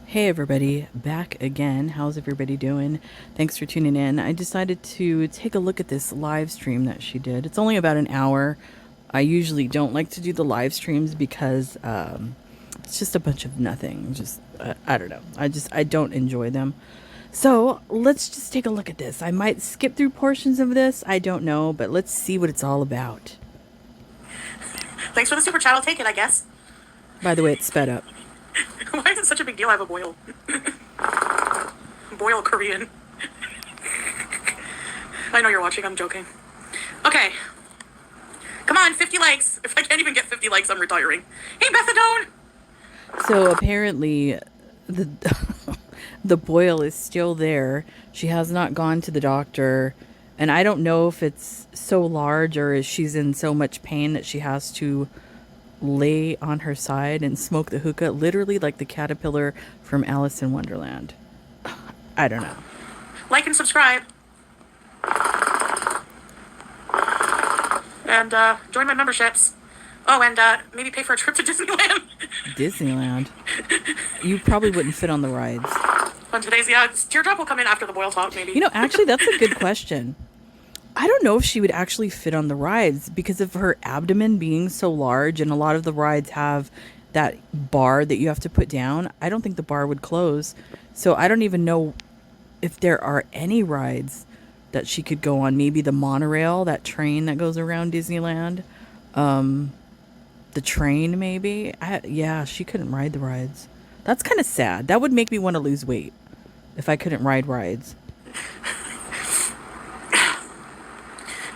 Hey everybody, back again. How's everybody doing? Thanks for tuning in. I decided to take a look at this live stream that she did. It's only about an hour. I usually don't like to do the live streams because it's just a bunch of nothing. Just I don't know. I don't enjoy them. So let's just take a look at this. I might skip through portions of this. I don't know, but let's see what it's all about. Thanks for the super chat. I'll take it, I guess. By the way, it's sped up. Why is it such a big deal? I have a boil. Boil Korean. I know you're watching. I'm joking. Okay. Come on, 50 likes. If I can't even get 50 likes, I'm retiring. Hey, Methadone! So apparently, the the boil is still there. She has not gone to the doctor. And I don't know if it's so large or if she's in so much pain that she has to lay on her side and smoke the hookah, literally like the caterpillar from Alice in Wonderland. I don't know. Like and subscribe. And join my memberships. Oh, and maybe pay for a trip to Disneyland. Disneyland? You probably wouldn't fit on the rides. On today's, Teardrop will come in after the boil talk, maybe. You know, actually, that's a good question. I don't know if she would actually fit on the rides because of her abdomen being so large, and a lot of the rides have that bar that you have to put down. I don't think the bar would close. So I don't even know if there are any rides that she could go on. Maybe the monorail, that train that goes around Disneyland. The train, maybe. Yeah, she couldn't ride the rides. That's kind of sad. That would make me want to lose weight if I couldn't ride rides.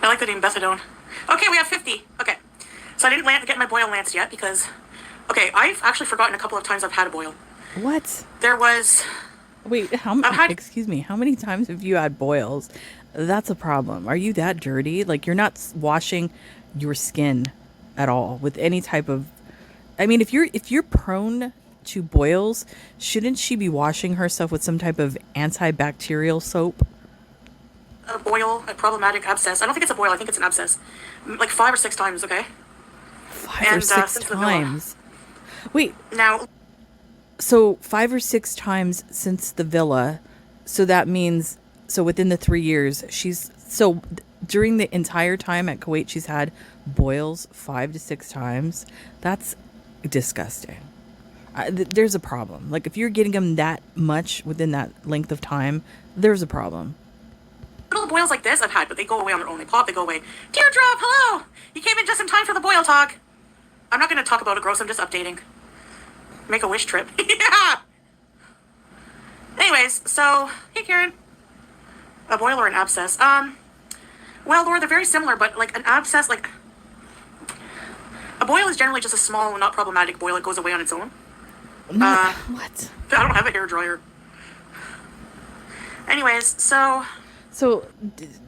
I like the name Methadone. Okay, we have 50. Okay. So I didn't get my boil lanced yet because... Okay, I've actually forgotten a couple of times I've had a boil. What? There was... Wait, excuse me, how many times have you had boils? That's a problem. Are you that dirty? Like, you're not washing your skin at all with any type of... I mean, if you're prone to boils, shouldn't she be washing herself with some type of antibacterial soap? A boil, a problematic abscess. I don't think it's a boil. I think it's an abscess. Like 5 or 6 times, okay? 5 or 6 times? Wait. Now... So 5 or 6 times since the villa. So that means... So within the 3 years, during the entire time at Kuwait, she's had boils 5 to 6 times. That's disgusting. There's a problem. Like, if you're getting them that much within that length of time, there's a problem. Little boils like this I've had, but they go away on their own. They pop, they go away. Teardrop, hello! You came in just in time for the boil talk. I'm not going to talk about it, gross. I'm just updating. Make a wish trip. Yeah! Anyways, so, hey, Karen. A boil or an abscess? Well, Laura, they're very similar, but, like, an abscess, like... A boil is generally just a small, not problematic boil. It goes away on its own. What? I don't have a hairdryer. Anyways, So,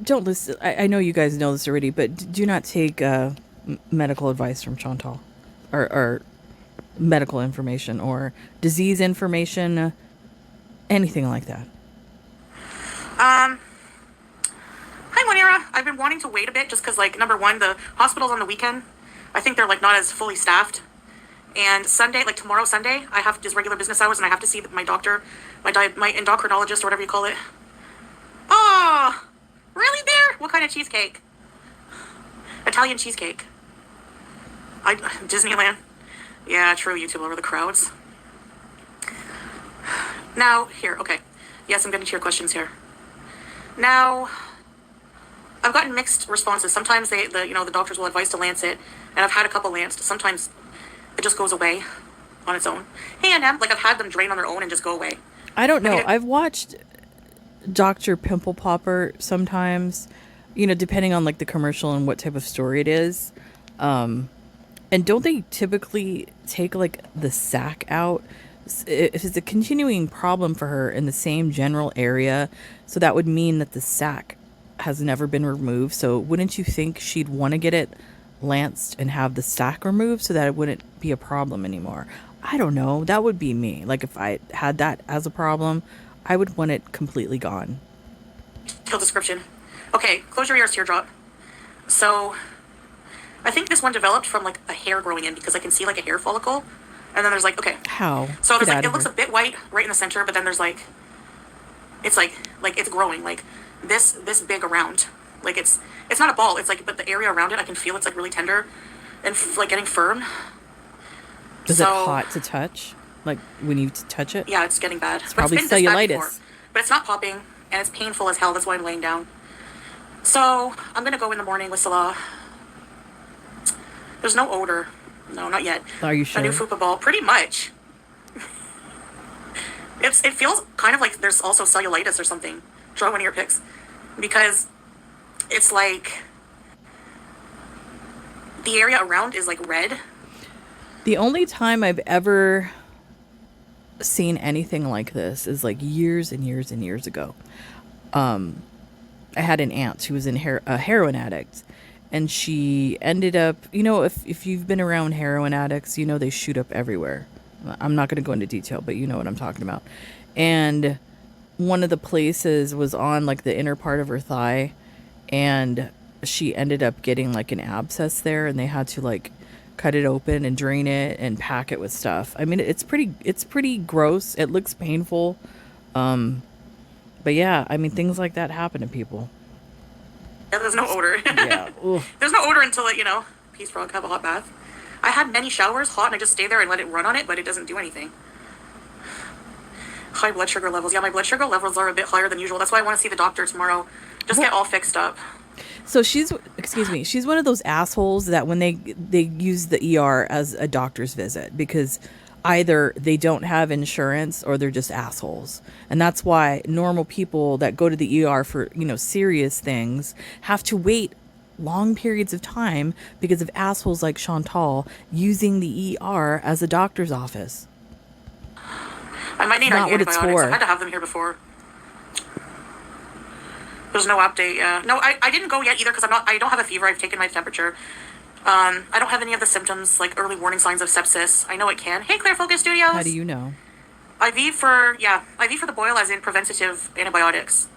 don't listen. I know you guys know this already, but do not take medical advice from Chantal or medical information or disease information, anything like that. Hi, Monira. I've been wanting to wait a bit just because, like, number one, the hospital's on the weekend. I think they're, like, not as fully staffed. And Sunday, like tomorrow, Sunday, I have just regular business hours and I have to see my doctor, my endocrinologist or whatever you call it. Oh, really, Bear? What kind of cheesecake? Italian cheesecake. Disneyland. Yeah, true, YouTube over the crowds. Now, here, okay. Yes, I'm getting to your questions here. Now, I've gotten mixed responses. Sometimes the doctors will advise to lance it, and I've had a couple lanced. Sometimes it just goes away on its own. Hey, NM, like I've had them drain on their own and just go away. I don't know. I've watched Dr. Pimple Popper sometimes, depending on like the commercial and what type of story it is. And don't they typically take like the sac out? If it's a continuing problem for her in the same general area, so that would mean that the sac has never been removed. So wouldn't you think she'd want to get it lanced and have the sac removed so that it wouldn't be a problem anymore? I don't know. That would be me. Like if I had that as a problem, I would want it completely gone. Kill description. Okay, close your ears, teardrop. So, I think this one developed from like a hair growing in because I can see like a hair follicle. And then there's like, okay. How? So Get there's like, out it of looks here. a bit white right in the center, but then there's like, it's like it's growing. Like this big around. Like it's not a ball. It's like, but the area around it, I can feel it's like really tender and like getting firm. Is it So, hot to touch? Like when you touch it? yeah, it's getting bad. It's But it's probably been this bad before. cellulitis. But it's not popping, and it's painful as hell. That's why I'm laying down. So I'm gonna go in the morning with Salah. There's no odor. No, not yet. Are you A new sure? Fupa ball, pretty much. It feels kind of like there's also cellulitis or something. Draw one of your pics, because it's like the area around is like red. The only time I've ever seen anything like this is like years and years and years ago. I had an aunt who was a heroin addict, and she ended up, if you've been around heroin addicts, they shoot up everywhere. I'm not going to go into detail, but you know what I'm talking about. And one of the places was on like the inner part of her thigh, and she ended up getting like an abscess there, and they had to like cut it open and drain it and pack it with stuff. I mean, it's pretty gross. It looks painful. But yeah, I mean, things like that happen to people. Yeah, there's no odor. Yeah. Ugh. There's no odor until it, peace frog, have a hot bath. I had many showers, hot, and I just stay there and let it run on it, but it doesn't do anything. High blood sugar levels. Yeah, my blood sugar levels are a bit higher than usual. That's why I want to see the doctor tomorrow. Just get all fixed up. So she's one of those assholes that when they use the ER as a doctor's visit, because either they don't have insurance or they're just assholes. And that's why normal people that go to the ER for, serious things have to wait long periods of time because of assholes like Chantal using the ER as a doctor's office. I might need Not what it's antibiotics. for. I had to have them here before. There's no update. Yeah, no, I didn't go yet either because I don't have a fever. I've taken my temperature. I don't have any of the symptoms like early warning signs of sepsis. I know it can. Hey, Clear Focus Studios. How do you know? IV for the boil, as in preventative antibiotics.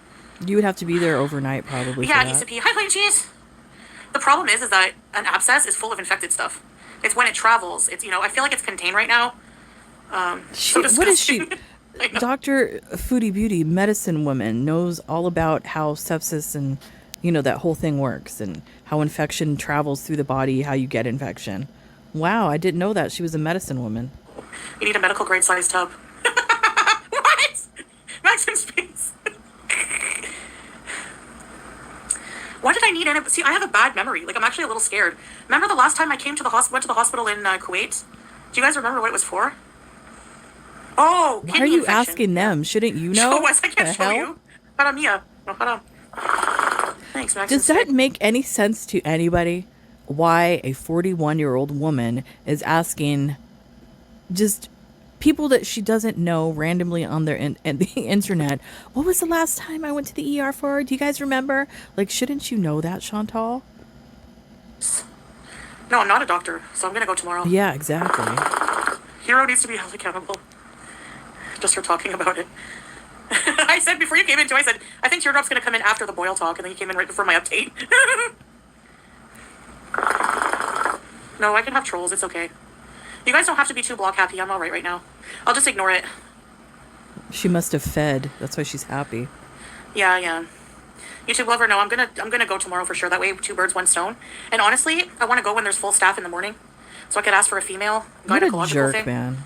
You would have to be there overnight probably Yeah, for that. ECP. Hi, plain cheese. The problem is that an abscess is full of infected stuff. It's when it travels. It's I feel like it's contained right now. What is she? I know. Dr. Foodie Beauty, medicine woman, knows all about how sepsis and, that whole thing works and how infection travels through the body, how you get infection. Wow, I didn't know that. She was a medicine woman. You need a medical grade size tub. What? Maximum space. Why did I need any? See, I have a bad memory. Like, I'm actually a little scared. Remember the last time I came to the went to the hospital in Kuwait? Do you guys remember what it was for? Oh, Why are kidney you infection. asking them? Shouldn't you know? Show us. I can't The show hell? you. Haram, Mia. No, haram. Thanks, Max. Does that make any sense to anybody? Why a 41-year-old woman is asking just people that she doesn't know randomly on their the internet, what was the last time I went to the ER for? Do you guys remember? Like, shouldn't you know that, Chantal? No, I'm not a doctor, so I'm gonna go tomorrow. Yeah, exactly. Hero needs to be held accountable. Just for talking about it. I said before you came in too, I said, I think Teardrop's gonna come in after the boil talk, and then you came in right before my update. No, I can have trolls, it's okay. You guys don't have to be too block happy, I'm alright right now. I'll just ignore it. She must have fed. That's why she's happy. Yeah. YouTube lover, no, I'm gonna go tomorrow for sure. That way, two birds, one stone. And honestly, I want to go when there's full staff in the morning, so I could ask for a female What a gynecological jerk, thing. man.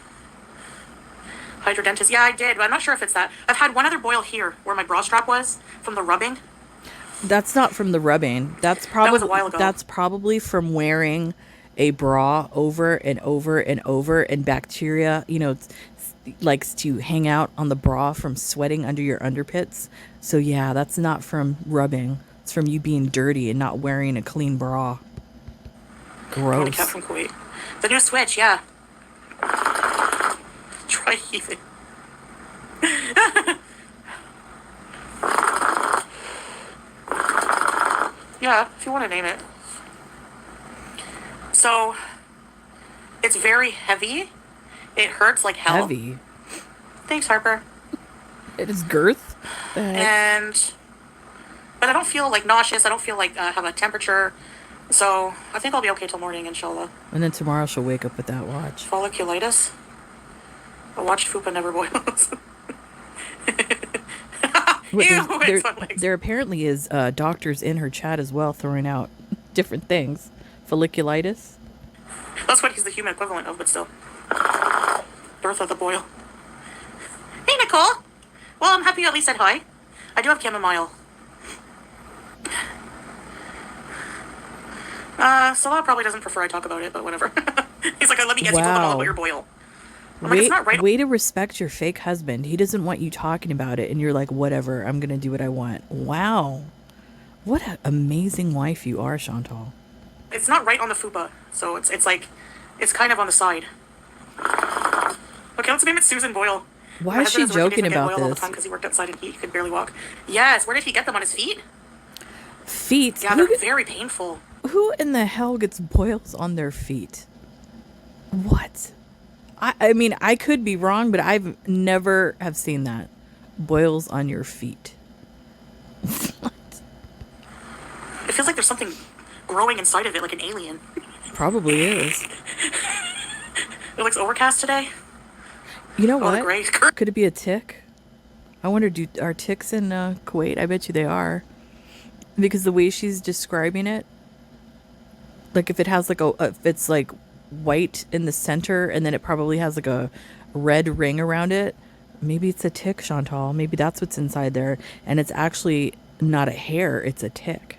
Hydrodentist. Yeah, I did, but I'm not sure if it's that. I've had one other boil here where my bra strap was from the rubbing. That's not from the rubbing. That's probably was a while ago. That's probably from wearing a bra over and over and over, and bacteria, likes to hang out on the bra from sweating under your underpits. So yeah, that's not from rubbing. It's from you being dirty and not wearing a clean bra. Only Gross. cat from Kuwait. The new Switch, yeah. Try heaving. Yeah, if you want to name it. So, it's very heavy. It hurts like hell. Heavy. Thanks, Harper. It is girth. The heck? And But I don't feel like nauseous. I don't feel like I have a temperature. So I think I'll be okay till morning, inshallah. And then tomorrow she'll wake up with that watch. Folliculitis. I watched Fupa never boils. Wait, Ew, it's on legs. there apparently is doctors in her chat as well throwing out different things. Folliculitis. That's what he's the human equivalent of, but still. Birth of the boil. Hey, Nicole. Well, I'm happy you at least said hi. I do have chamomile. Salah probably doesn't prefer I talk about it, but whatever. He's like, let me guess, you told them all about your boil. I'm like, it's not right. Way to respect your fake husband. He doesn't want you talking about it, and you're like, whatever, I'm going to do what I want. Wow. What an amazing wife you are, Chantal. It's not right on the fupa, so it's like, it's kind of on the side. Okay, let's name it Susan Boyle. Why is she joking about Boyle all the this? time because he worked outside and he could barely walk. Yes, where did he get them, on his feet? Feet? Yeah, they're very painful. Who in the hell gets boils on their feet? What? I mean, I could be wrong, but I've never have seen that. Boils on your feet. What? It feels like there's something growing inside of it, like an alien. Probably is. It looks overcast today. You know what? Great. Could it be a tick? I wonder, are ticks in Kuwait? I bet you they are. Because the way she's describing it, like if it has like if it's like white in the center and then it probably has like a red ring around it, maybe it's a tick, Chantal. Maybe that's what's inside there. And it's actually not a hair, it's a tick.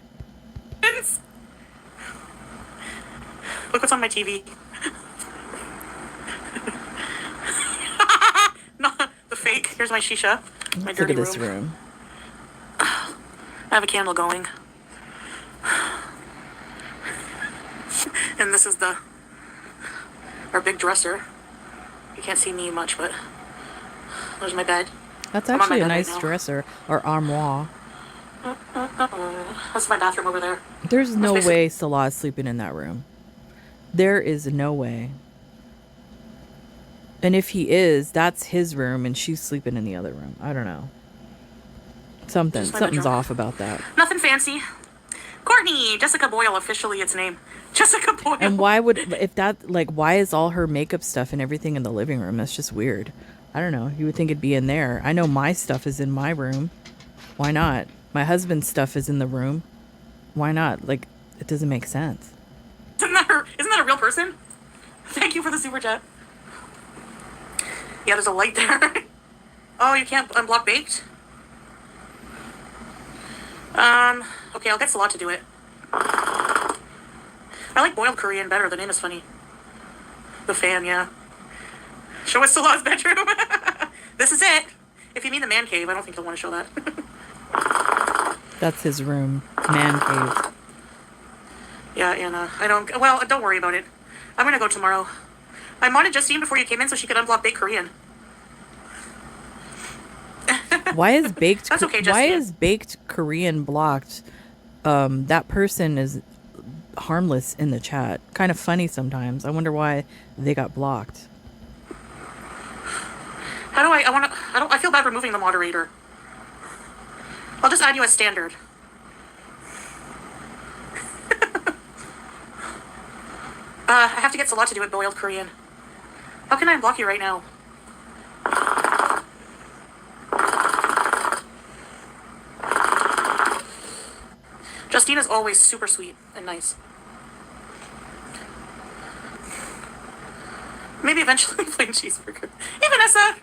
Look what's on my TV. Not the fake. Here's my shisha. My dirty Look at this room. I have a candle going. And this is our big dresser. You can't see me much, but there's my bed. That's actually a nice dresser or armoire. That's my bathroom over there. There's no way Salah is sleeping in that room. There is no way. And if he is, that's his room and she's sleeping in the other room. I don't know. Something's off about that. Nothing fancy. Courtney, Jessica Boyle, officially its name. Jessica Boyle. And why is all her makeup stuff and everything in the living room? That's just weird. I don't know. You would think it'd be in there. I know my stuff is in my room. Why not? My husband's stuff is in the room. Why not? Like, it doesn't make sense. Isn't that a real person? Thank you for the super chat. Yeah, there's a light there. Oh, you can't unblock baked? Okay, I'll get Salah to do it. I like boiled Korean better. The name is funny. The fan, yeah. Show us Salah's bedroom. This is it. If you mean the man cave, I don't think he'll want to show that. That's his room. Man cave. Yeah, Anna. Don't worry about it. I'm gonna go tomorrow. I modded Justine before you came in so she could unblock baked Korean. Why is baked? That's okay, why Justine. is baked Korean blocked? That person is harmless in the chat. Kind of funny sometimes. I wonder why they got blocked. How do I feel bad removing the moderator. I'll just add you as standard. I have to get Salah to do it boiled Korean. How can I unblock you right now? Justine is always super sweet and nice. Maybe eventually plain cheeseburger. Hey, Vanessa!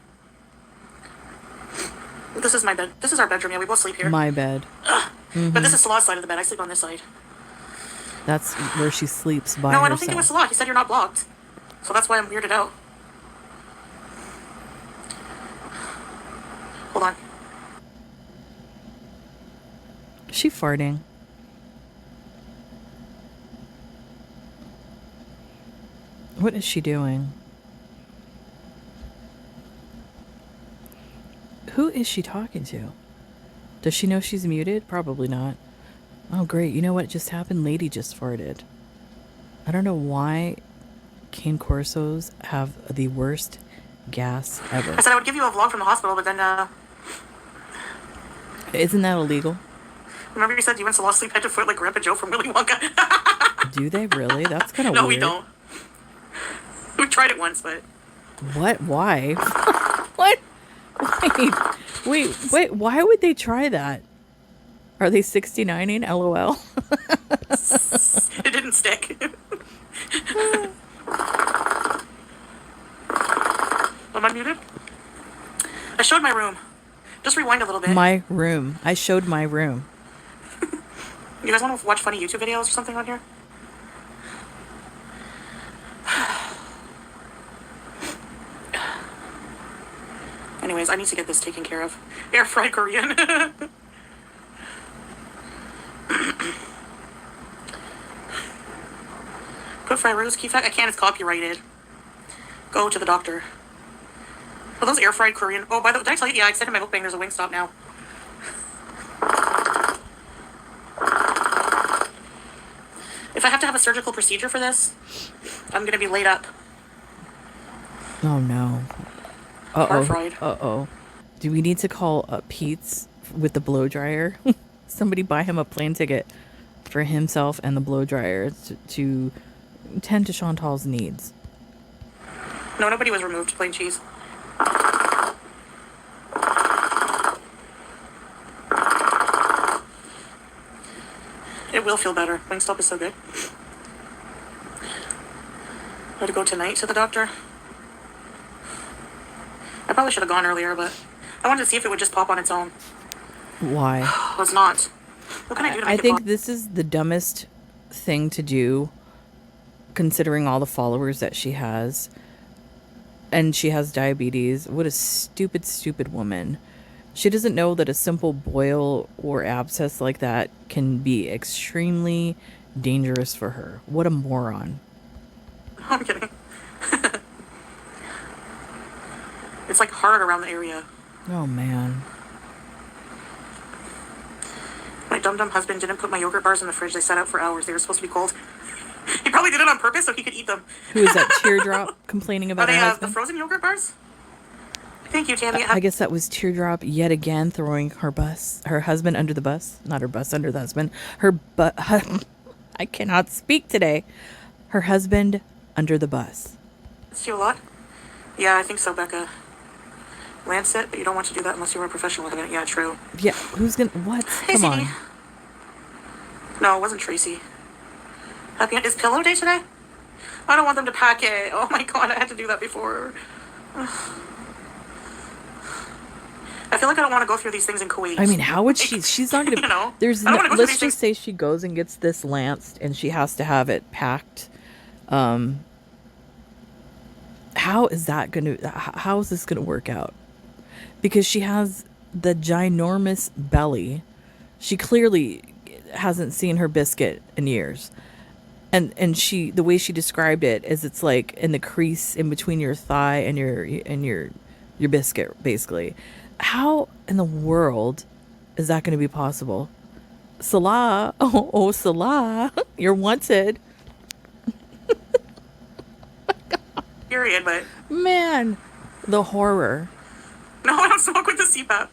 This is my bed. This is our bedroom. Yeah, we both sleep here. My bed. Mm-hmm. But this is Salah's side of the bed. I sleep on this side. That's where she sleeps by herself. No, I don't think it was Salah. He said you're not blocked. So that's why I'm weirded out. Hold on. Is she farting? What is she doing? Who is she talking to? Does she know she's muted? Probably not. Oh, great. You know what just happened? Lady just farted. I don't know why cane corsos have the worst gas ever. I said I would give you a vlog from the hospital, but then, Isn't that illegal? Remember you said you went to lost sleep head to foot like Grandpa Joe from Willy Wonka? Do they really? That's kind of No, weird. we don't. We tried it once, but What? Why? What? Wait. Why would they try that? Are they 69ing? LOL. it didn't stick. Am I muted? I showed my room. Just rewind a little bit. My room. I showed my room. You guys want to watch funny YouTube videos or something on here? Anyways, I need to get this taken care of. Air fried Korean. Put fry rose key fact. I can't. It's copyrighted. Go to the doctor. Are those air fried Korean? Oh, by the way, did I tell you? Yeah, I said in my book bang there's a Wingstop now. If I have to have a surgical procedure for this, I'm gonna be laid up. Oh no. Fried. Uh-oh. Do we need to call up Pete's with the blow dryer? Somebody buy him a plane ticket for himself and the blow dryer to tend to Chantal's needs. No, nobody was removed. Plain cheese. It will feel better. Wingstop is so good. I had to go tonight to the doctor. I probably should have gone earlier, but I wanted to see if it would just pop on its own. Why? It was not. What can I do to make I it think pop? this is the dumbest thing to do, considering all the followers that she has. And she has diabetes. What a stupid woman. She doesn't know that a simple boil or abscess like that can be extremely dangerous for her. What a moron. I'm kidding. It's like hard around the area. Oh, man. My dum-dum husband didn't put my yogurt bars in the fridge. They sat out for hours. They were supposed to be cold. He probably did it on purpose so he could eat them. Who is that Teardrop complaining Are about they her the husband? frozen yogurt bars? Thank you, Tammy. I guess that was Teardrop yet again throwing her husband under the bus. Not her bus under the husband. I cannot speak today. Her husband under the bus. It's you a lot? Yeah, I think so, Becca. Lancet, but you don't want to do that unless you were a professional with it. Yeah, true. Yeah, who's gonna, what? Hey, Come on. Sadie. No, it wasn't Tracy. Is pillow day today? I don't want them to pack it. Oh my god, I had to do that before. I feel like I don't want to go through these things in Kuwait. I mean, how would she's not gonna, You know, there's I don't no, wanna go through let's these just say she goes and gets this lanced and she has to have it packed. How is this gonna work out? Because she has the ginormous belly. She clearly hasn't seen her biscuit in years. And the way she described it is it's like in the crease in between your thigh and your biscuit, basically. How in the world is that going to be possible? Salah, oh Salah, you're wanted. period, but Man, the horror. no, I don't smoke with the CPAP.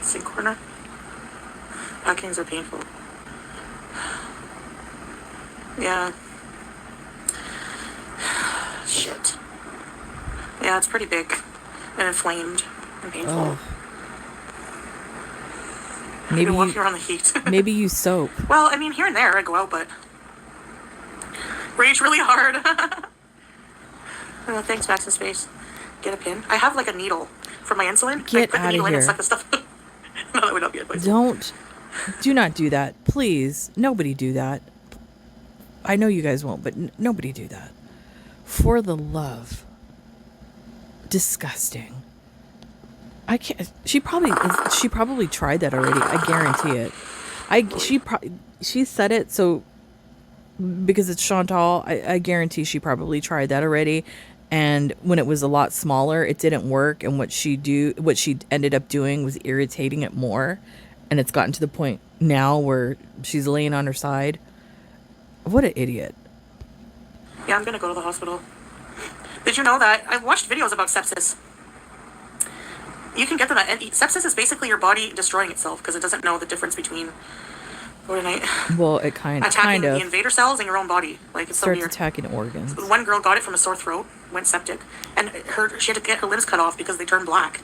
Sink corner. Packings are painful. Yeah. Shit. Yeah, it's pretty big and inflamed and painful. Oh. I've Maybe been walking around the heat. maybe use soap. Well, I mean, here and there I go out, but rage really hard. Thanks, Max in Space. Get a pin. I have like a needle for my insulin. Get I put the outta needle in and here. suck the stuff. No, that would not be advisable. Do not do that, please. Nobody do that. I know you guys won't, but nobody do that. For the love. Disgusting. I can't. She probably tried that already. I guarantee it. She said it so because it's Chantal. I guarantee she probably tried that already. And when it was a lot smaller, it didn't work. And what she ended up doing was irritating it more. And it's gotten to the point now where she's laying on her side. What an idiot. Yeah, I'm gonna go to the hospital. Did you know that? I've watched videos about sepsis. You can get them and sepsis is basically your body destroying itself because it doesn't know the difference between Well, it kind attacking the of invader cells in your own body. Like, it's so starts weird. attacking organs. One girl got it from a sore throat, went septic, and she had to get her limbs cut off because they turned black.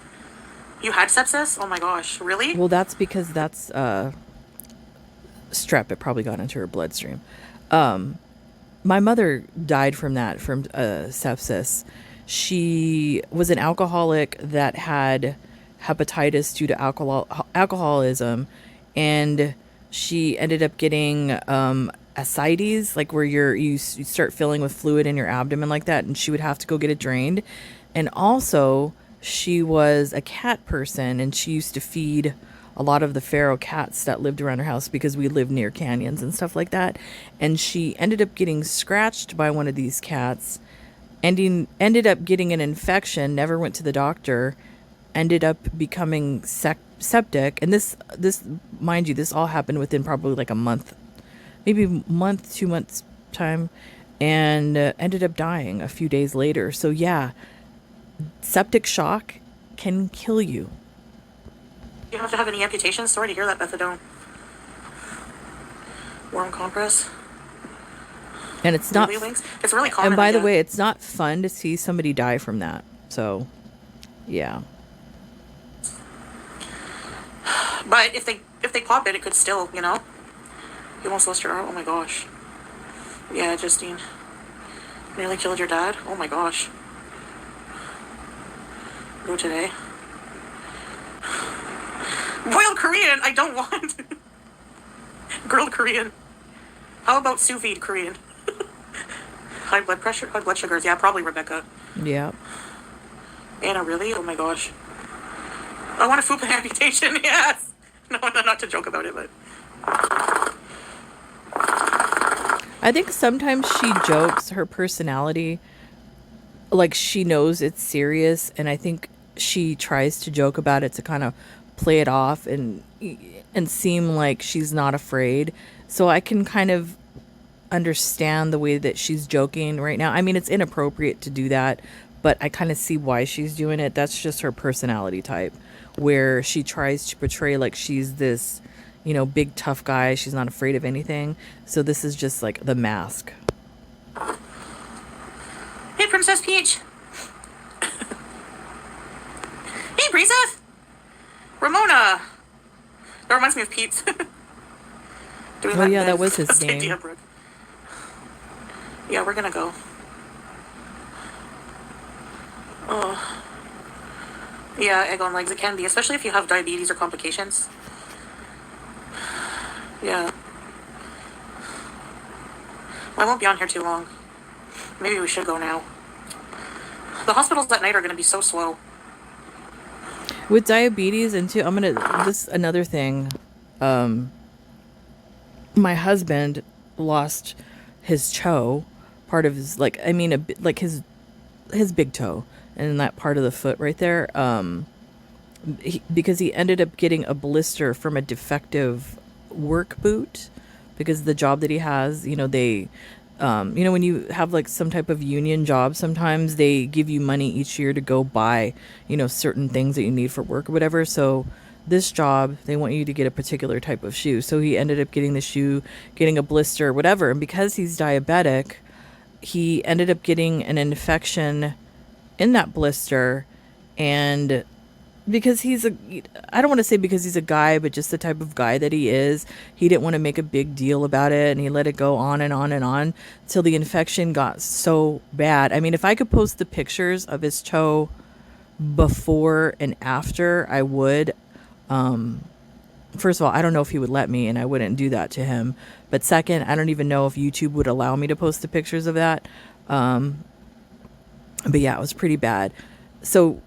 You had sepsis? Oh my gosh, really? Well, that's because that's strep. It probably got into her bloodstream. My mother died from that, from sepsis. She was an alcoholic that had hepatitis due to alcoholism, and she ended up getting ascites, like where you start filling with fluid in your abdomen like that, and she would have to go get it drained. And also, she was a cat person, and she used to feed a lot of the feral cats that lived around her house because we lived near canyons and stuff like that. And she ended up getting scratched by one of these cats, ended up getting an infection, never went to the doctor, ended up becoming septic. And this, mind you, this all happened within probably like a month, maybe a month, 2 months time, and ended up dying a few days later. So yeah, septic shock can kill you. You don't have to have any amputations? Sorry to hear that, methadone. Warm compress. And it's not, it's really common. and by the way, it's not fun to see somebody die from that. So, yeah. But if they pop it, it could still, you almost lost your arm. Oh my gosh. Yeah, Justine. Nearly killed your dad. Oh my gosh. Go today. Boiled Korean, I don't want. Grilled Korean. How about sous vide Korean? High blood pressure, high blood sugars. Yeah, probably Rebecca. Yeah. Anna, really? Oh my gosh. I want a Fupa amputation, yes. No, not to joke about it, but. I think sometimes she jokes, her personality, like she knows it's serious, and I think she tries to joke about it to kind of play it off and seem like she's not afraid. So I can kind of understand the way that she's joking right now. I mean, it's inappropriate to do that, but I kind of see why she's doing it. That's just her personality type, where she tries to portray like she's this, big tough guy. She's not afraid of anything. So this is just like the mask. Hey, Princess Peach. Hey, Brisa. Ramona. That reminds me of Pete's. Oh yeah, that was his name. Yeah, we're gonna go. Oh. Yeah, egg on legs, it can be, especially if you have diabetes or complications. Yeah. I won't be on here too long. Maybe we should go now. The hospitals at night are gonna be so slow. With diabetes, and too, this another thing. My husband lost his toe, part of his, his big toe, and that part of the foot right there, because he ended up getting a blister from a defective work boot, because the job that he has, they, when you have like some type of union job, sometimes they give you money each year to go buy, certain things that you need for work or whatever. So this job, they want you to get a particular type of shoe. So he ended up getting the shoe, getting a blister, whatever. And because he's diabetic, he ended up getting an infection in that blister. And because I don't want to say because he's a guy, but just the type of guy that he is, he didn't want to make a big deal about it. And he let it go on and on and on till the infection got so bad. I mean, if I could post the pictures of his toe before and after, I would. First of all, I don't know if he would let me, and I wouldn't do that to him. But second, I don't even know if YouTube would allow me to post the pictures of that. But yeah, it was pretty bad. So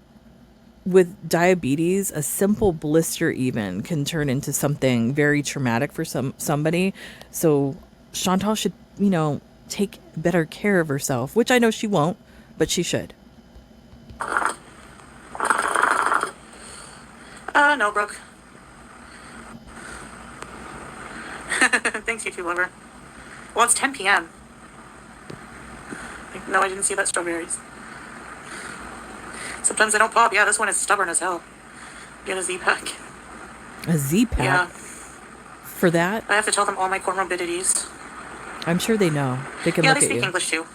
with diabetes, a simple blister even can turn into something very traumatic for somebody. So Chantal should, take better care of herself, which I know she won't, but she should. No, Brooke. Thanks, you two lover. Well, it's 10 p.m. No, I didn't see that strawberries. Sometimes they don't pop. Yeah, this one is stubborn as hell. Get a Z-Pack. A Z-Pack? Yeah. For that? I have to tell them all my comorbidities. I'm sure they know. They can Yeah, look they at speak you. English too.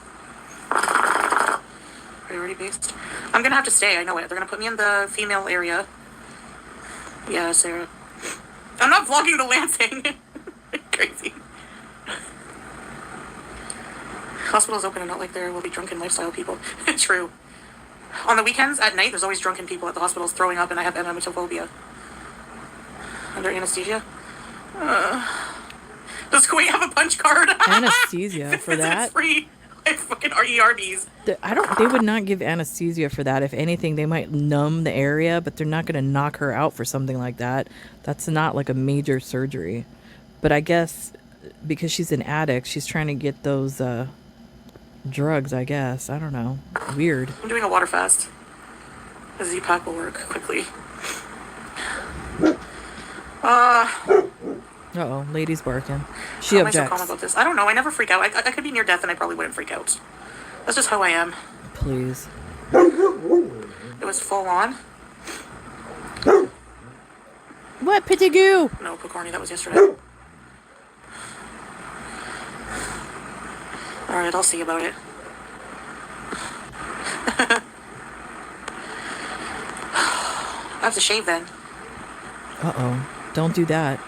Priority based. I'm gonna have to stay. I know it. They're gonna put me in the female area. Yeah, Sarah. I'm not vlogging the Lansing. Crazy. Hospitals open and not like there will be drunken lifestyle people. True. On the weekends at night, there's always drunken people at the hospitals throwing up, and I have emetophobia. Under anesthesia. Does Kuwait have a punch card? Anesthesia for that? It's free. Like fucking RERBs. They would not give anesthesia for that. If anything, they might numb the area, but they're not going to knock her out for something like that. That's not like a major surgery. But I guess because she's an addict, she's trying to get those drugs, I guess. I don't know. Weird. I'm doing a water fast. A Z-Pack will work quickly. Uh-oh, lady's barking. She How am I so calm objects. about this? I don't know. I never freak out. I could be near death and I probably wouldn't freak out. That's just how I am. Please. It was full on. What, Pittigoo? No, Picorni, that was yesterday. Alright, I'll see about it. I have to shave then. Uh-oh. Don't do that.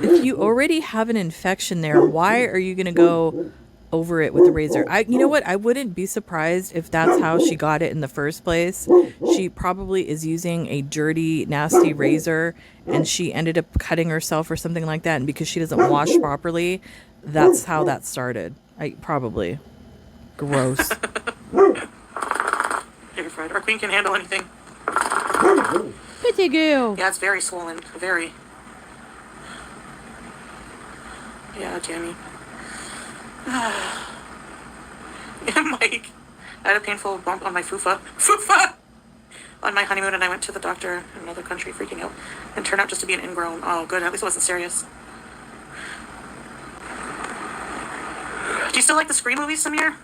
If you already have an infection there, why are you going to go over it with a razor? You know what? I wouldn't be surprised if that's how she got it in the first place. She probably is using a dirty, nasty razor, and she ended up cutting herself or something like that. And because she doesn't wash properly, that's how that started. Probably. Gross. Here, Fred. Our queen can handle anything. Pittigoo. Yeah, it's very swollen. Very. Yeah, Jamie. Yeah, Mike. I had a painful bump on my Fupa. Fupa! On my honeymoon, and I went to the doctor in another country freaking out. And turned out just to be an ingrown. Oh, good. At least it wasn't serious. Do you still like the Scream movies, Samir?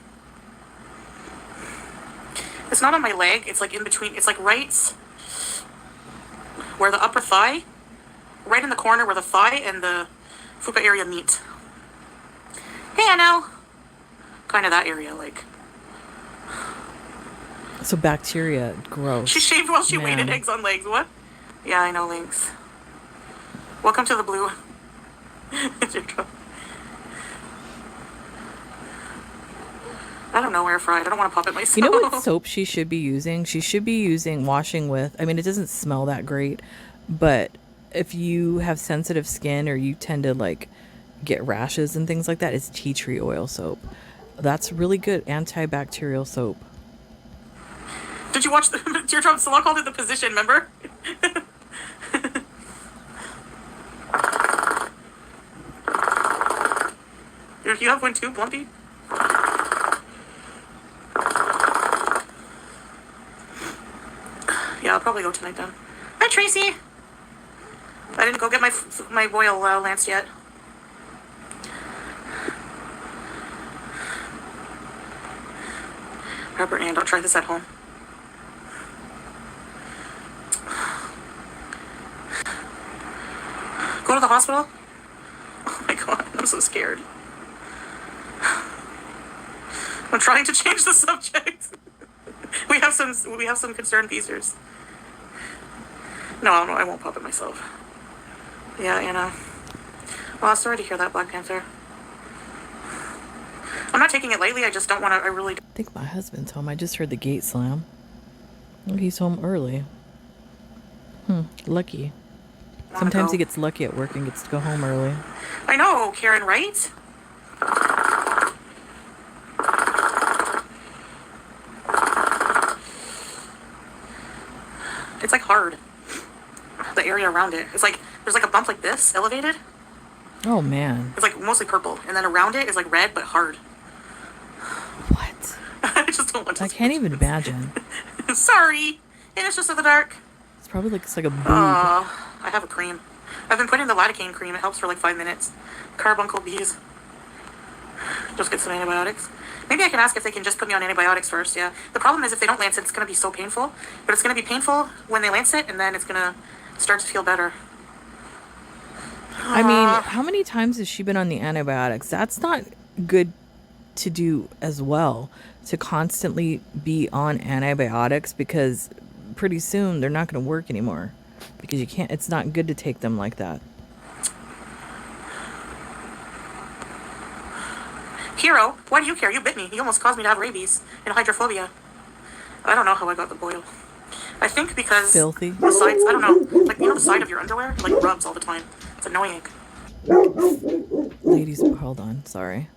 It's not on my leg. It's like in between. It's like right where the upper thigh, right in the corner where the thigh and the Fupa area meet. Hey, I know. Kind of that area, like. So bacteria, gross. She shaved while she Man. waited eggs on legs. What? Yeah, I know, Lynx. Welcome to the blue. I don't know, air fried. I don't want to pop it myself. You know what soap she should be using? She should be using washing with. I mean, it doesn't smell that great, but if you have sensitive skin or you tend to like get rashes and things like that, it's tea tree oil soap. That's really good antibacterial soap. Did you watch the Teardrop? Salah called it The Position, remember? You have one too, Blumpy? Yeah, I'll probably go tonight then. Hi, Tracy. I didn't go get my boil lance yet. Robert and I'll try this at home. Go to the hospital? Oh my god, I'm so scared. I'm trying to change the subject. We have some concerned pieces. No, I won't pop it myself. Yeah, Anna. Well, sorry to hear that, Black Panther. I'm not taking it lightly. I just don't want to. I really. I think my husband's home. I just heard the gate slam. Oh, he's home early. Lucky. Sometimes he gets lucky at work and gets to go home early. I know, Karen, right? It's like hard. The area around it. It's like there's like a bump like this, elevated. Oh man. It's like mostly purple, and then around it is like red but hard. What? I just don't want to. I can't even imagine. Sorry, and it's just in the dark. It's probably like it's like a boob. I have a cream. I've been putting the lidocaine cream. It helps for like 5 minutes. Carbuncle bees. Just get some antibiotics. Maybe I can ask if they can just put me on antibiotics first, yeah. The problem is if they don't lance it, it's going to be so painful. But it's going to be painful when they lance it, and then it's going to start to feel better. I mean, how many times has she been on the antibiotics? That's not good to do as well, to constantly be on antibiotics, because pretty soon they're not going to work anymore, because you can't, it's not good to take them like that. Hero, why do you care? You bit me. You almost caused me to have rabies and hydrophobia. I don't know how I got the boil. I think because Filthy. the sides, I don't know, like, you know, the side of your underwear, like, rubs all the time. It's annoying. Ladies, hold on, sorry.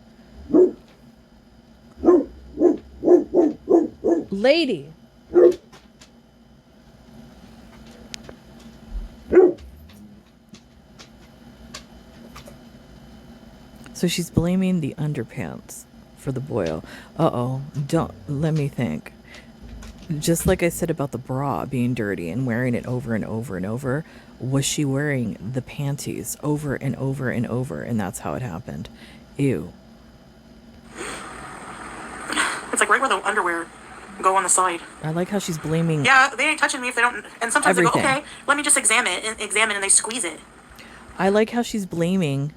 Lady. So she's blaming the underpants for the boil. Uh-oh, don't, let me think. Just like I said about the bra being dirty and wearing it over and over and over, was she wearing the panties over and over and over, and that's how it happened? Ew. It's like right where the underwear go on the side. I like how she's blaming. Yeah, they ain't touching me if they don't. And sometimes Everything. they go, okay, let me just examine, and they squeeze it. I like how she's blaming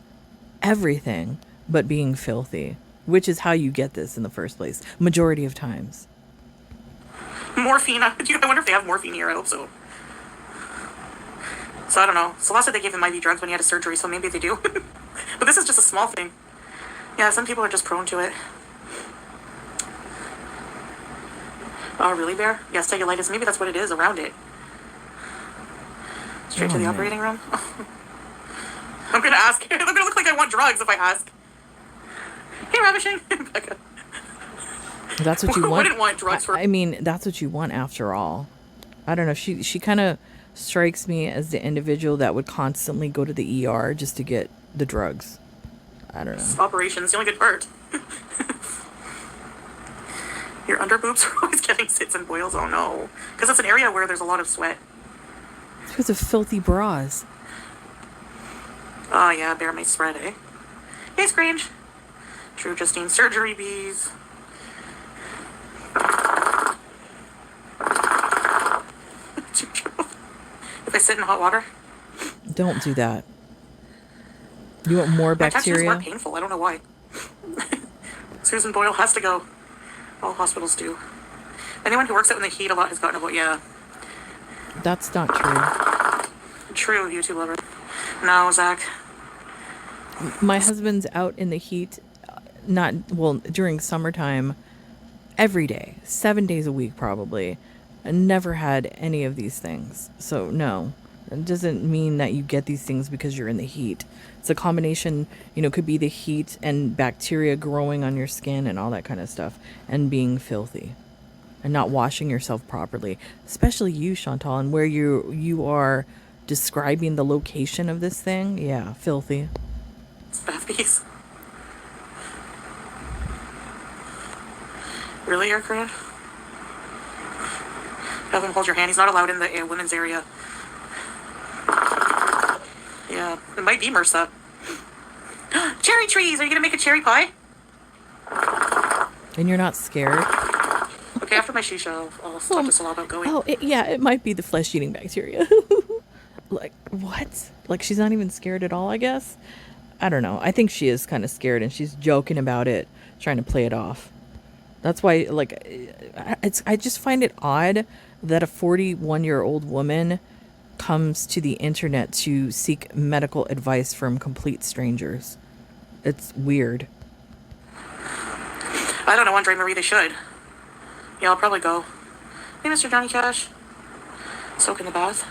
everything but being filthy, which is how you get this in the first place, majority of times. Morphine. I wonder if they have morphine here. I hope so. So I don't know. Celeste said they gave him IV drugs when he had a surgery, so maybe they do. But this is just a small thing. Yeah, some people are just prone to it. Oh, really, Bear? Yeah, cellulitis. Maybe that's what it is around it. Straight to the operating room. I'm gonna ask. I'm gonna look like I want drugs if I ask. Hey, Ravishing. Becca. That's what you want. Wouldn't want drugs for. I mean, that's what you want after all. I don't know. She kind of strikes me as the individual that would constantly go to the ER just to get the drugs. I don't know. Operations, the only good part. Your underboobs are always getting sits and boils. Oh no, because it's an area where there's a lot of sweat. It's because of filthy bras. Oh yeah, Bear may spread, eh? Hey, Scrange. True, Justine. Surgery bees. If I sit in hot water. Don't do that. You want more My texture is bacteria? more painful. I don't know why. Susan Boyle has to go. All hospitals do. Anyone who works out in the heat a lot has gotten a boil. Yeah. That's not true. True, YouTube lover. No, Zach. My husband's out in the heat, during summertime, every day, 7 days a week probably. I never had any of these things. So no, it doesn't mean that you get these things because you're in the heat. It's a combination, could be the heat and bacteria growing on your skin and all that kind of stuff, and being filthy and not washing yourself properly, especially you, Chantal, and where you are describing the location of this thing. Yeah, filthy. It's bath bees. Really, your Korean? Have him hold your hand. He's not allowed in the women's area. Yeah, it might be MRSA. Cherry trees! Are you gonna make a cherry pie? And you're not scared? Okay, after my shisha, I'll stop this all about going. Oh, it might be the flesh-eating bacteria. Like, what? Like, she's not even scared at all, I guess? I don't know. I think she is kind of scared, and she's joking about it, trying to play it off. That's why, like, I just find it odd that a 41-year-old woman comes to the internet to seek medical advice from complete strangers. It's weird. I don't know, Andre Marie, they should. Yeah, I'll probably go. Hey, Mr. Johnny Cash. Soak in the bath.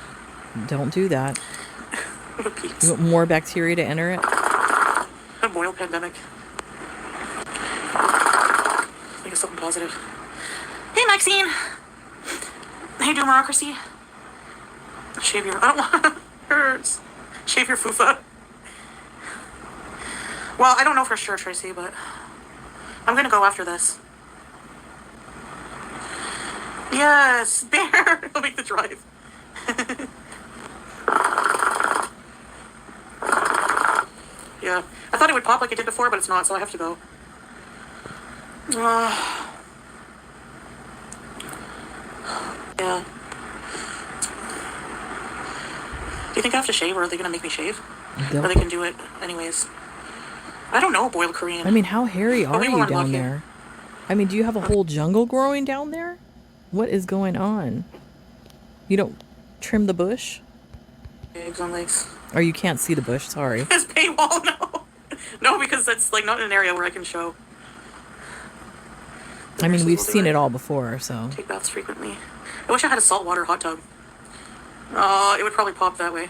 Don't do that. Peeps. You want more bacteria to enter it? A boil pandemic. Think of something positive. Hey, Maxine. Hey, Democracy. Shave your... I don't want... hurts. Shave your fufa. Well, I don't know for sure, Tracy, but... I'm gonna go after this. Yes! Bear! I'll make the drive. Yeah. I thought it would pop like it did before, but it's not, so I have to go. Uh, yeah. Do you think I have to shave, or are they gonna make me shave? Or they can do it anyways? I don't know, boiled Korean. I mean, how hairy But are we will you unlock down it. there? I mean, do you have a whole jungle growing down there? What is going on? You don't trim the bush? Eggs on legs. Or you can't see the bush, sorry. This paywall, no. No, because it's like not in an area where I can show. The I mean, nurses we've will do seen it all before, so. Take baths frequently. I wish I had a saltwater hot tub. Oh, it would probably pop that way.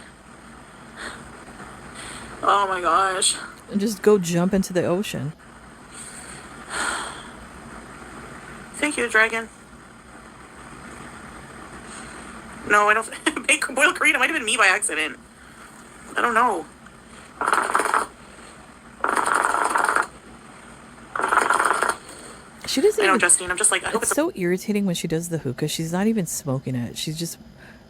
Oh my gosh. And just go jump into the ocean. Thank you, dragon. No, I don't. Boiled Korean, it might have been me by accident. I don't know. She doesn't I know, even, Justine. I'm just like, I hope it's it's so irritating when she does the hookah. She's not even smoking it. She's just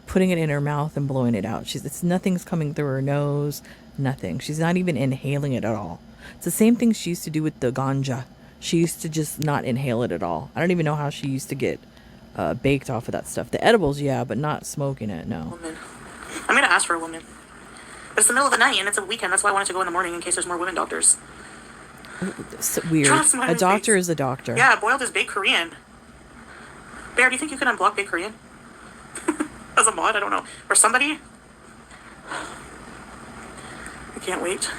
putting it in her mouth and blowing it out. It's nothing's coming through her nose, nothing. She's not even inhaling it at all. It's the same thing she used to do with the ganja. She used to just not inhale it at all. I don't even know how she used to get baked off of that stuff. The edibles, yeah, but not smoking it, no. woman. I'm gonna ask for a woman. But it's the middle of the night and it's a weekend. That's why I wanted to go in the morning in case there's more women doctors. It's weird. Trust my A doctor face. is a doctor. Yeah, boiled is baked Korean. Bear, do you think you can unblock baked Korean? As a mod, I don't know. Or somebody? I can't wait.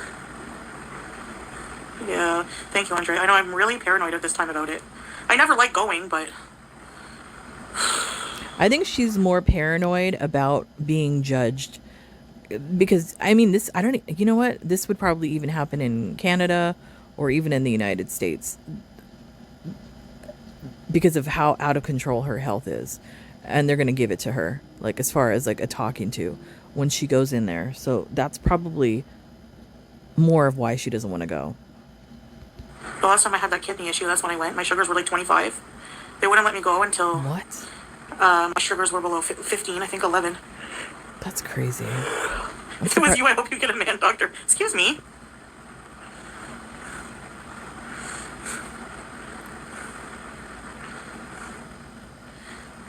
Yeah, thank you, Andre. I know I'm really paranoid at this time about it. I never like going, but I think she's more paranoid about being judged because I mean this I don't you know what, this would probably even happen in Canada or even in the United States because of how out of control her health is, and they're going to give it to her, like as far as like a talking to when she goes in there. So that's probably more of why she doesn't want to go. the last time I had that kidney issue, that's when I went. My sugars were like 25. They wouldn't let me go until What? my sugars were below 15, I think 11. That's crazy. If it was you, I hope you get a man doctor. Excuse me.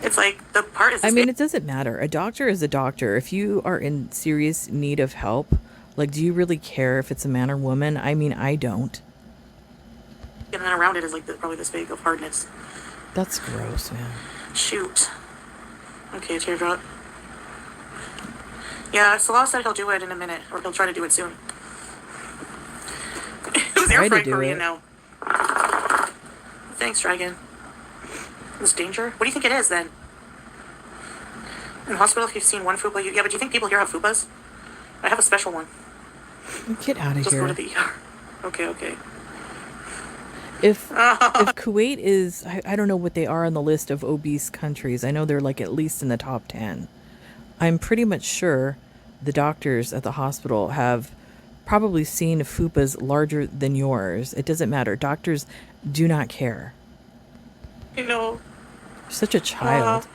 It's like the part is. I mean, it doesn't matter. A doctor is a doctor. If you are in serious need of help, like, do you really care if it's a man or woman? I mean, I don't. And then around it is like probably this big of hardness. That's gross, man. Shoot. Okay, teardrop. Yeah, Salah said he'll do it in a minute, or he'll try to do it soon. Who's Try air to fried do Korean it. now? Thanks, Dragon. This danger? What do you think it is then? In the hospital, if you've seen one Fupa, yeah, but do you think people here have Fupas? I have a special one. Get out of Just go to here. the ER. Okay, okay. If Kuwait is, I don't know what they are on the list of obese countries. I know they're like at least in the top 10. I'm pretty much sure the doctors at the hospital have probably seen fupas larger than yours. It doesn't matter. Doctors do not care. You know. You're such a child.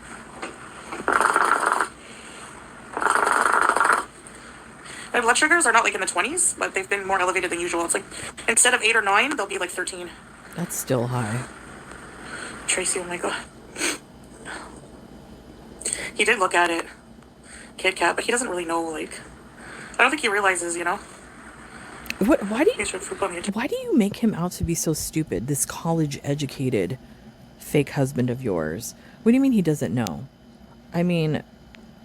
My blood sugars are not like in the 20s, but they've been more elevated than usual. It's like instead of 8 or 9, they'll be like 13. That's still high. Tracy, oh my god. He did look at it. Kit Kat, but he doesn't really know, like. I don't think he realizes, you know? What? Why do He's you? from Fupa. Why do you make him out to be so stupid? This college-educated, fake husband of yours. What do you mean he doesn't know? I mean,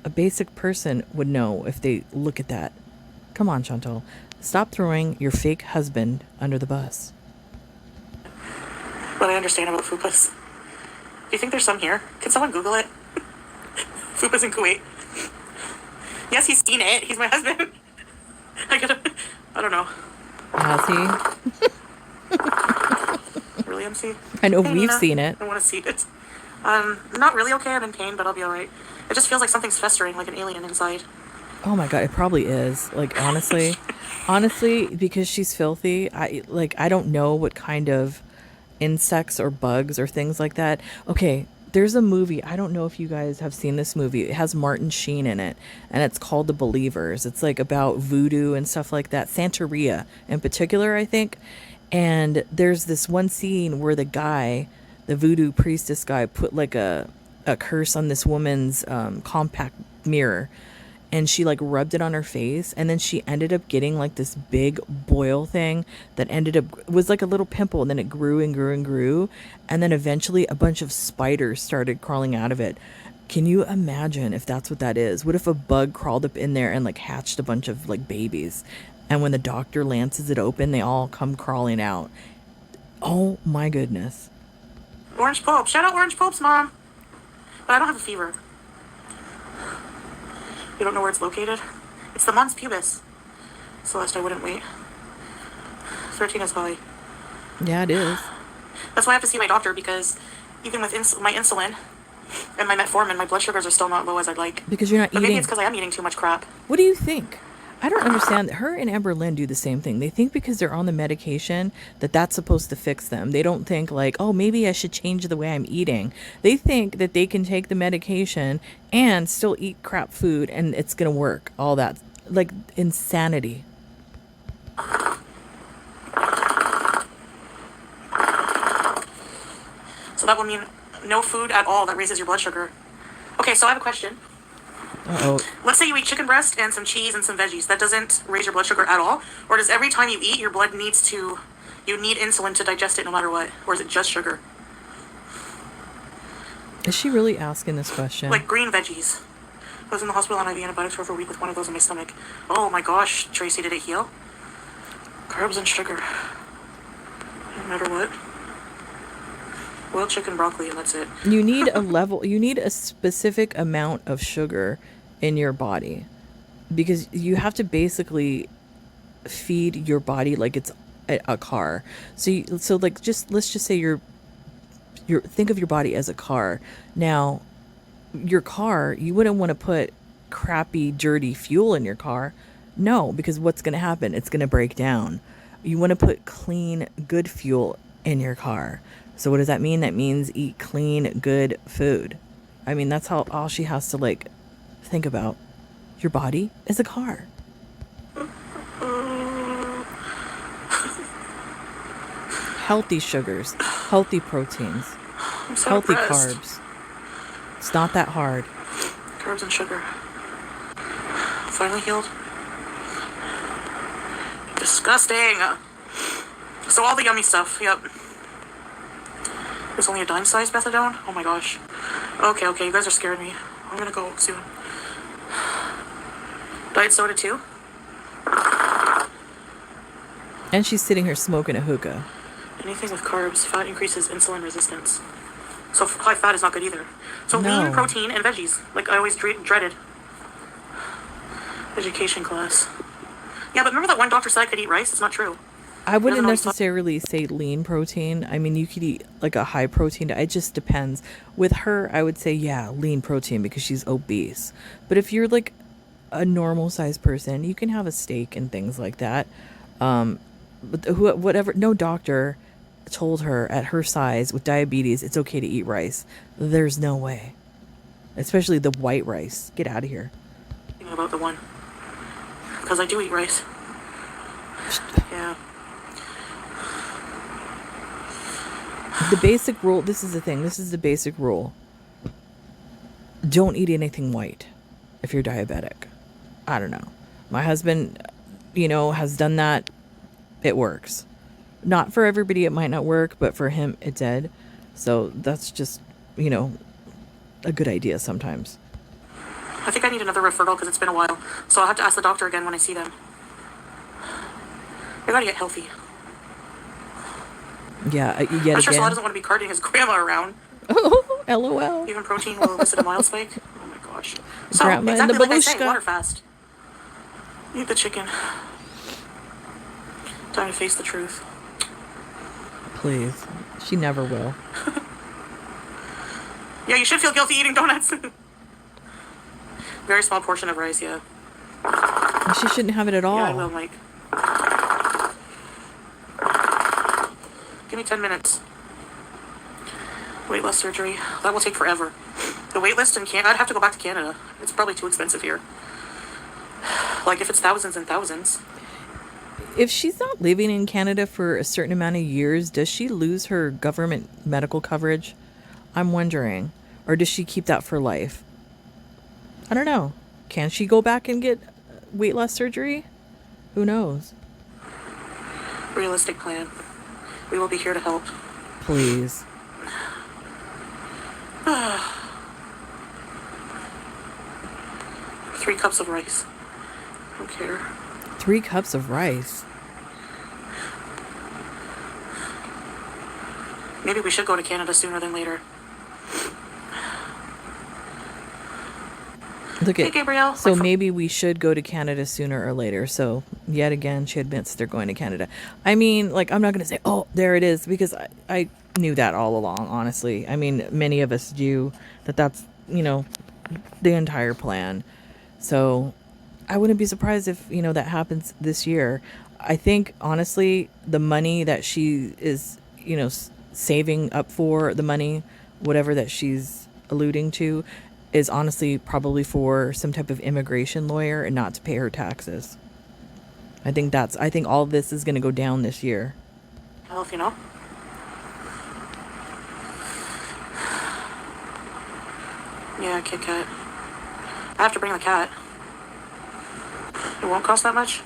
a basic person would know if they look at that. Come on, Chantal. Stop throwing your fake husband under the bus. What I understand about Fupas. Do you think there's some here? Can someone Google it? Fupas in Kuwait. Yes, he's seen it. He's my husband. I don't know. Has he? Really, MC? I know Hey, we've Nina. seen it. I want to see it. Not really okay. I'm in pain, but I'll be alright. It just feels like something's festering, like an alien inside. Oh my god, it probably is. Like honestly, because she's filthy. I don't know what kind of insects or bugs or things like that. Okay, there's a movie. I don't know if you guys have seen this movie. It has Martin Sheen in it, and it's called The Believers. It's like about voodoo and stuff like that. Santeria in particular, I think. And there's this one scene where the voodoo priestess guy, put like a curse on this woman's compact mirror, and she like rubbed it on her face, and then she ended up getting like this big boil thing that ended up was like a little pimple, and then it grew and grew and grew, and then eventually a bunch of spiders started crawling out of it. Can you imagine if that's what that is? What if a bug crawled up in there and like hatched a bunch of like babies, and when the doctor lances it open, they all come crawling out? Oh my goodness. Orange Pope. Shout out Orange Pope's mom. But I don't have a fever. You don't know where it's located? It's the mons pubis. Celeste, I wouldn't wait. 13 is high. Yeah, it is. That's why I have to see my doctor, because even with my insulin and my metformin, my blood sugars are still not low as I'd like. Because you're not But eating. maybe it's because I am eating too much crap. What do you think? I don't understand. Her and Amber Lynn do the same thing. They think because they're on the medication that that's supposed to fix them. They don't think like, oh, maybe I should change the way I'm eating. They think that they can take the medication and still eat crap food and it's going to work. All that. Like insanity. So that would mean no food at all that raises your blood sugar. Okay, so I have a question. Uh-oh. Let's say you eat chicken breast and some cheese and some veggies. That doesn't raise your blood sugar at all? Or does every time you eat, your blood you need insulin to digest it no matter what? Or is it just sugar? Is she really asking this question? Like green veggies. I was in the hospital on IV antibiotics for over a week with one of those in my stomach. Oh my gosh, Tracy, did it heal? Carbs and sugar. No matter what. Boiled chicken, broccoli, and that's it. You need a specific amount of sugar in your body, because you have to basically feed your body like it's a car. So like, let's just say you're think of your body as a car. Now, your car, you wouldn't want to put crappy, dirty fuel in your car. No, because what's going to happen? It's going to break down. You want to put clean, good fuel in your car. So what does that mean? That means eat clean, good food. I mean, that's all she has to like think about. Your body is a car. Healthy sugars, healthy proteins, I'm so healthy depressed. carbs. It's not that hard. Carbs and sugar. Finally healed. Disgusting. So all the yummy stuff, yep. There's only a dime size methadone? Oh my gosh. Okay, you guys are scaring me. I'm gonna go soon. Diet soda too? And she's sitting here smoking a hookah. Anything with carbs, fat increases insulin resistance. So high fat is not good either. So No. lean protein and veggies, like I always dreaded. Education class. Yeah, but remember that one doctor said I could eat rice? It's not true. I wouldn't Doesn't always necessarily say lean protein. I mean, you could eat like a high protein. It just depends. With her, I would say, yeah, lean protein because she's obese. But if you're like a normal sized person, you can have a steak and things like that. But whatever, no doctor told her at her size with diabetes, it's okay to eat rice. There's no way. Especially the white rice. Get out of here. Thinking about the one. Because I do eat rice. Yeah. The basic rule, this is the thing, this is the basic rule. Don't eat anything white if you're diabetic. I don't know. My husband, has done that. It works. Not for everybody, it might not work, but for him, it did. So that's just, a good idea sometimes. I think I need another referral because it's been a while. So I'll have to ask the doctor again when I see them. I gotta get healthy. Yeah, I'm yet sure Salah again. doesn't want to be carting his grandma around. Oh, LOL. Even protein will elicit a mild spike. Oh my gosh. So, Grandma and exactly the like I say, babushka. water fast. Eat the chicken. Time to face the truth. Please. She never will. Yeah, you should feel guilty eating donuts. Very small portion of rice, yeah. She shouldn't have it at all. Yeah, I will, Mike. Give me 10 minutes. Weight loss surgery. That will take forever. The wait list in Canada, I'd have to go back to Canada. It's probably too expensive here. Like if it's thousands and thousands. if she's not living in Canada for a certain amount of years, does she lose her government medical coverage? I'm wondering. Or does she keep that for life? I don't know. Can she go back and get weight loss surgery? Who knows? Realistic plan. We will be here to help. Please. 3 cups of rice. I don't care. 3 cups of rice. Maybe we should go to Canada sooner than later. Look Hey, at Gabrielle. so maybe we should go to Canada sooner or later. So yet again, she admits they're going to Canada. I mean, like, I'm not going to say, oh, there it is, because I knew that all along, honestly. I mean, many of us do, that's, the entire plan. So I wouldn't be surprised if, that happens this year. I think, honestly, the money that she is, saving up for, the money, whatever that she's alluding to, is honestly probably for some type of immigration lawyer and not to pay her taxes. I think all of this is going to go down this year. Well, if you know. Yeah, Kit Kat. I have to bring the cat. It won't cost that much.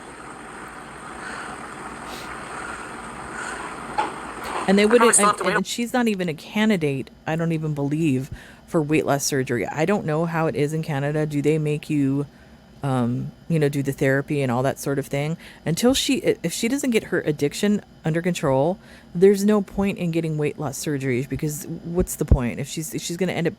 And they wouldn't, still have to wait. and she's not even a candidate, I don't even believe, for weight loss surgery. I don't know how it is in Canada. Do they make you, do the therapy and all that sort of thing? Until if she doesn't get her addiction under control, there's no point in getting weight loss surgeries, because what's the point if she's going to end up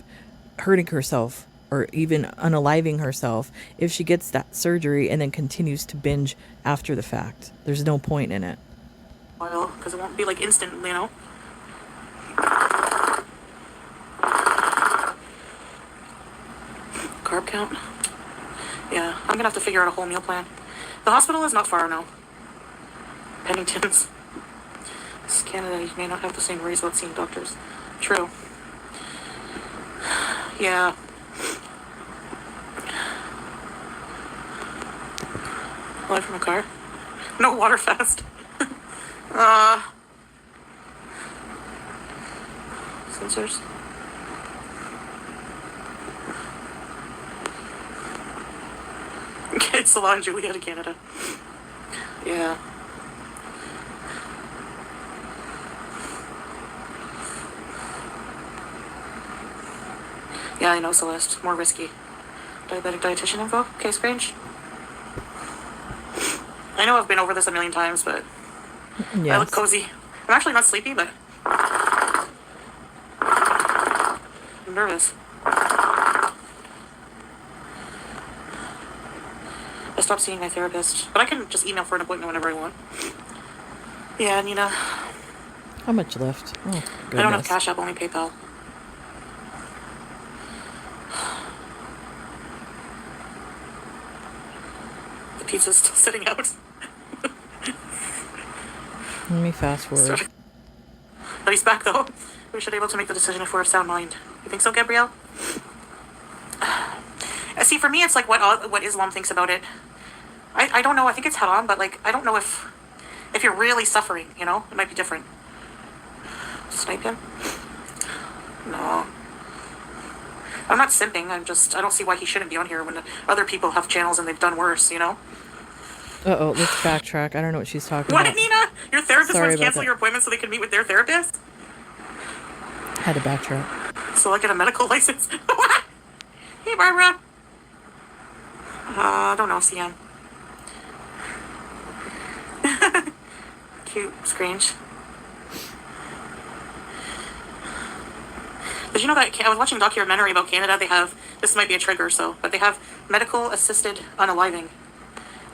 hurting herself or even unaliving herself if she gets that surgery and then continues to binge after the fact? There's no point in it. Oil, because it won't be like instant, Carb count. Yeah, I'm gonna have to figure out a whole meal plan. The hospital is not far now. Pennington's. This is Canada. You may not have the same worries about seeing doctors. True. Yeah. Live from a car. No water fast. Sensors. It's a lot of Julia to Canada. Yeah. Yeah, I know, Celeste. More risky. Diabetic dietitian info? Case range? I know I've been over this a million times, but Yes. I look cozy. I'm actually not sleepy, but I'm nervous. I stopped seeing my therapist, but I can just email for an appointment whenever I want. Yeah, Nina. How much left? Oh, goodness. I don't have Cash App, only PayPal. The pizza's still sitting out. Let me fast forward. But he's back, though. We should be able to make the decision if we're of sound mind. You think so, Gabrielle? See, for me, it's like what Islam thinks about it. I don't know. I think it's haram, but like I don't know if you're really suffering. It might be different. Snipe him? No. I'm not simping. I don't see why he shouldn't be on here when other people have channels and they've done worse. Uh-oh, let's backtrack. I don't know what she's talking about. What, Nina? Your therapist Sorry wants to about cancel that. your appointment so they can meet with their therapist? Had to backtrack. So I get a medical license? What? Hey, Barbara. I don't know, CM. Cute, strange. Did you know that I was watching a documentary about Canada? They have, this might be a trigger, but they have medical assisted unaliving.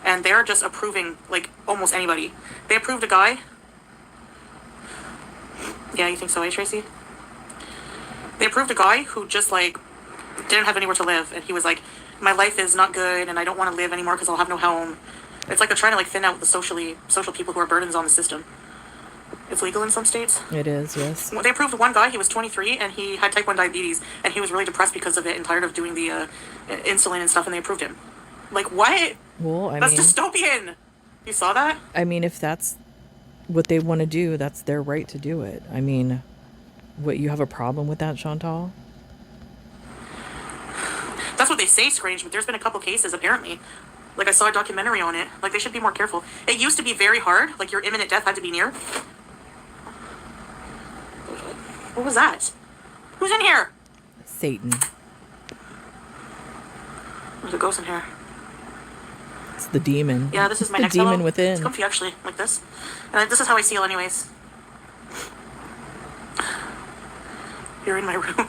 And they're just approving, like, almost anybody. They approved a guy. Yeah, you think so, eh, Tracy? They approved a guy who just, like, didn't have anywhere to live. And he was like, my life is not good and I don't want to live anymore because I'll have no home. It's like they're trying to, like, thin out the social people who are burdens on the system. It's legal in some states. It is, yes. They approved one guy, he was 23, and he had type 1 diabetes, and he was really depressed because of it and tired of doing the insulin and stuff, and they approved him. Like, what? Well, That's dystopian! You saw that? I mean, if that's what they want to do, that's their right to do it. I mean, what, you have a problem with that, Chantal? That's what they say, Strange, but there's been a couple cases, apparently. Like, I saw a documentary on it. Like, they should be more careful. It used to be very hard. Like, your imminent death had to be near. What was that? Who's in here? Satan. There's a ghost in here. It's the demon. Yeah, this is my the next demon pillow. within. It's comfy, actually, like this. And this is how I seal, anyways. You're in my room.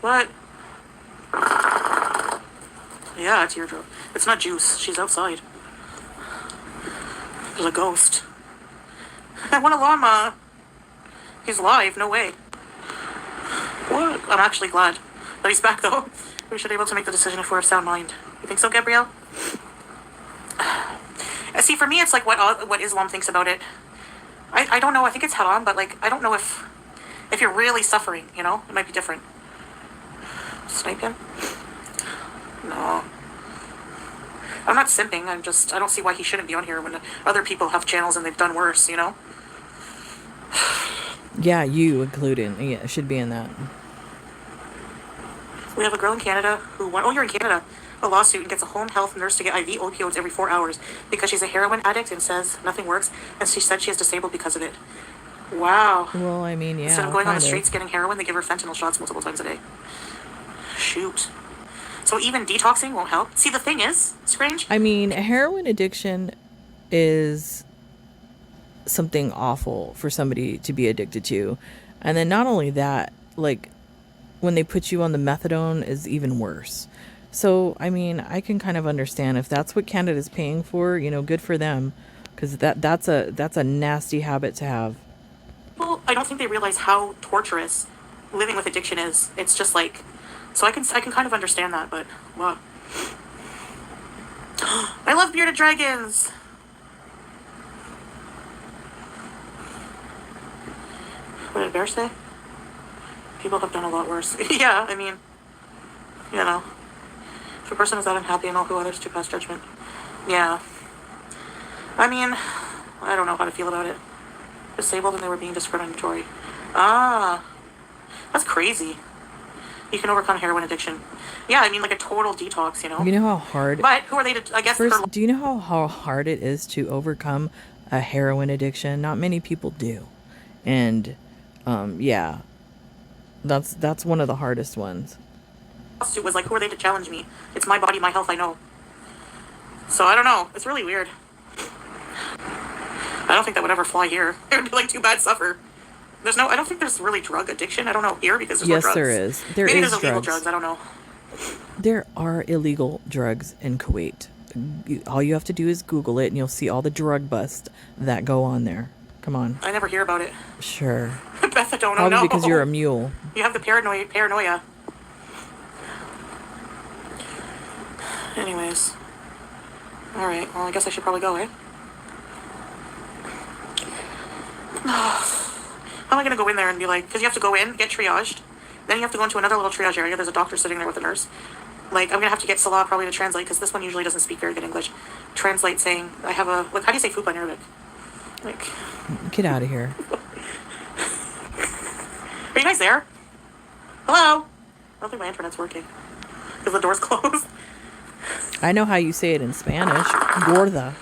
What? Yeah, teardrop. It's not Juice. She's outside. There's a ghost. I want a llama. He's live. No way. What? I'm actually glad that he's back, though. We should be able to make the decision if we're of sound mind. You think so, Gabrielle? See, for me, it's like what Islam thinks about it. I don't know. I think it's haram, but like I don't know if you're really suffering. You know, it might be different. Snipe him? No. I'm not simping. I don't see why he shouldn't be on here when other people have channels and they've done worse. You know. Yeah, you included. Yeah, should be in that. We have a girl in Canada who won. Oh, you're in Canada. A lawsuit and gets a home health nurse to get IV opioids every 4 hours because she's a heroin addict and says nothing works, and she said she is disabled because of it. Wow. Well, I mean, yeah. Instead of going on the streets getting heroin, they give her fentanyl shots multiple times a day. Shoot. So even detoxing won't help. See, the thing is, Strange. I mean, heroin addiction is something awful for somebody to be addicted to. And then not only that, like when they put you on the methadone is even worse. So, I mean, I can kind of understand if that's what Canada's paying for, you know, good for them, because that's a nasty habit to have. Well, I don't think they realize how torturous living with addiction is. It's just like, so I can kind of understand that, but wow. I love bearded dragons. What did Bear say? People have done a lot worse. Yeah, I mean, you know. If a person is that unhappy and all who others to pass judgment. Yeah. I mean, I don't know how to feel about it. Disabled and they were being discriminatory. Ah. That's crazy. You can overcome heroin addiction. Yeah, I mean, like a total detox, you know? You know how hard... But who are they to, I guess... First, do you know how hard it is to overcome a heroin addiction? Not many people do. And, yeah. That's one of the hardest ones. It was like, who are they to challenge me? It's my body, my health, I know. So I don't know. It's really weird. I don't think that would ever fly here. It would be like too bad suffer. I don't think there's really drug addiction. I don't know here because there's no drugs. Yes, there is. Maybe Is there's illegal drugs. I don't know. There are illegal drugs in Kuwait. All you have to do is Google it and you'll see all the drug busts that go on there. Come on. I never hear about it. Sure. Beth, I don't know. Probably because you're a mule. You have the paranoia. Anyways. Alright, well, I guess I should probably go, eh? How am I going to go in there and be like... Because you have to go in, get triaged. Then you have to go into another little triage area. There's a doctor sitting there with a nurse. Like, I'm going to have to get Salah probably to translate, because this one usually doesn't speak very good English. Translate saying, I have a... Like, how do you say Fupa in Arabic? Like... Get out of here. Are you guys there? Hello? I don't think my internet's working. Because the door's closed. I know how you say it in Spanish. Gorda.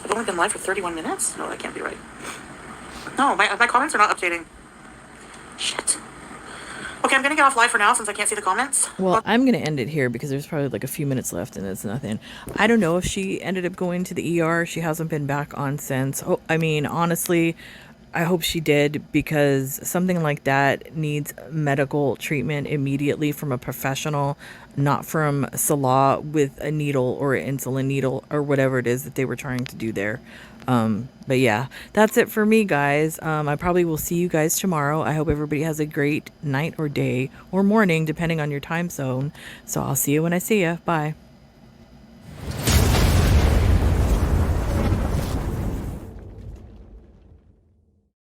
I've only been live for 31 minutes? No, that can't be right. No, my comments are not updating. Shit. Okay, I'm going to get off live for now since I can't see the comments. Well, I'm going to end it here because there's probably like a few minutes left and it's nothing. I don't know if she ended up going to the ER. She hasn't been back on since. Oh, I mean, honestly, I hope she did, because something like that needs medical treatment immediately from a professional, not from Salah with a needle or an insulin needle or whatever it is that they were trying to do there. But yeah, that's it for me, guys. I probably will see you guys tomorrow. I hope everybody has a great night or day or morning, depending on your time zone. So I'll see you when I see you. Bye.